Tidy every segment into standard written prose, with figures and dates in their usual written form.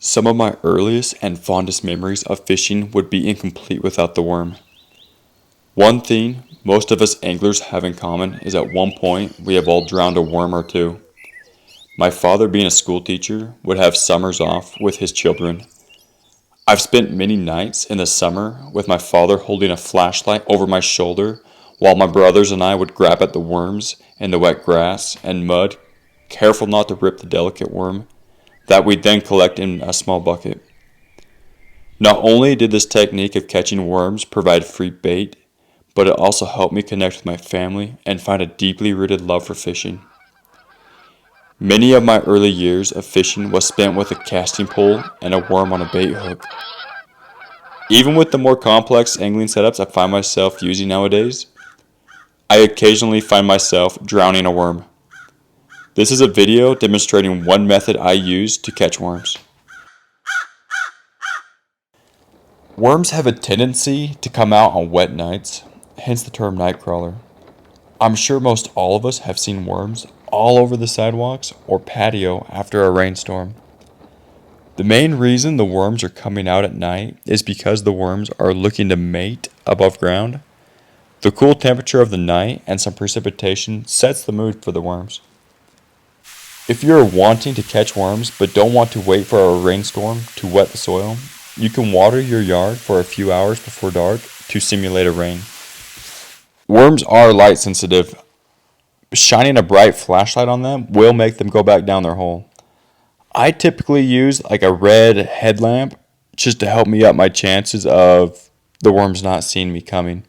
Some of my earliest and fondest memories of fishing would be incomplete without the worm. One thing most of us anglers have in common is at one point we have all drowned a worm or two. My father, being a school teacher, would have summers off with his children. I've spent many nights in the summer with my father holding a flashlight over my shoulder while my brothers and I would grab at the worms in the wet grass and mud, careful not to rip the delicate worm, that we'd then collect in a small bucket. Not only did this technique of catching worms provide free bait, but it also helped me connect with my family and find a deeply rooted love for fishing. Many of my early years of fishing was spent with a casting pole and a worm on a bait hook. Even with the more complex angling setups I find myself using nowadays, I occasionally find myself drowning a worm. This is a video demonstrating one method I use to catch worms. Worms have a tendency to come out on wet nights, hence the term nightcrawler. I'm sure most all of us have seen worms all over the sidewalks or patio after a rainstorm. The main reason the worms are coming out at night is because the worms are looking to mate above ground. The cool temperature of the night and some precipitation sets the mood for the worms. If you're wanting to catch worms but don't want to wait for a rainstorm to wet the soil, you can water your yard for a few hours before dark to simulate a rain. Worms are light sensitive. Shining a bright flashlight on them will make them go back down their hole. I typically use like a red headlamp just to help me up my chances of the worms not seeing me coming.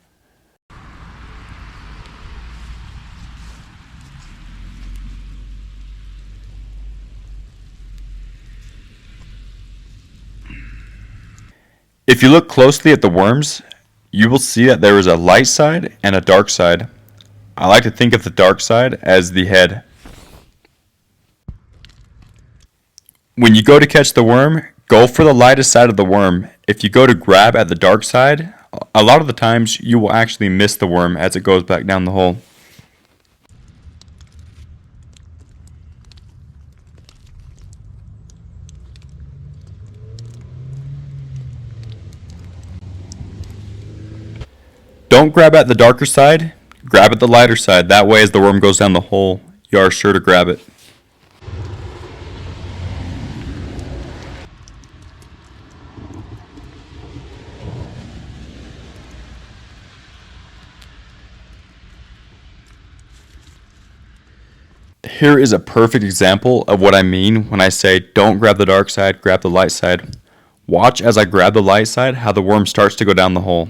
If you look closely at the worms, you will see that there is a light side and a dark side. I like to think of the dark side as the head. When you go to catch the worm, go for the lightest side of the worm. If you go to grab at the dark side, a lot of the times you will actually miss the worm as it goes back down the hole. Don't grab at the darker side, grab at the lighter side. That way as the worm goes down the hole, you are sure to grab it. Here is a perfect example of what I mean when I say don't grab the dark side, grab the light side. Watch as I grab the light side how the worm starts to go down the hole.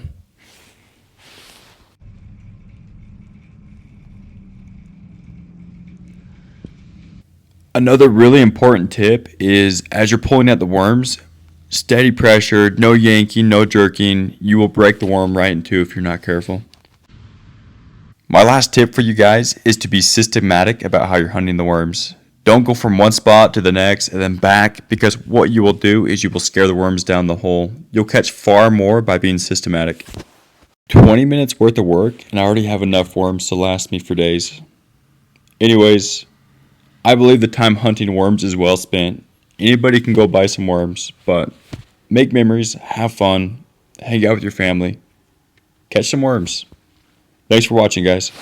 Another really important tip is as you're pulling at the worms, steady pressure, no yanking, no jerking. You will break the worm right in two if you're not careful. My last tip for you guys is to be systematic about how you're hunting the worms. Don't go from one spot to the next and then back, because what you will do is you will scare the worms down the hole. You'll catch far more by being systematic. 20 minutes worth of work and I already have enough worms to last me for days. Anyways, I believe the time hunting worms is well spent. Anybody can go buy some worms, but make memories, have fun, hang out with your family, catch some worms. Thanks for watching, guys.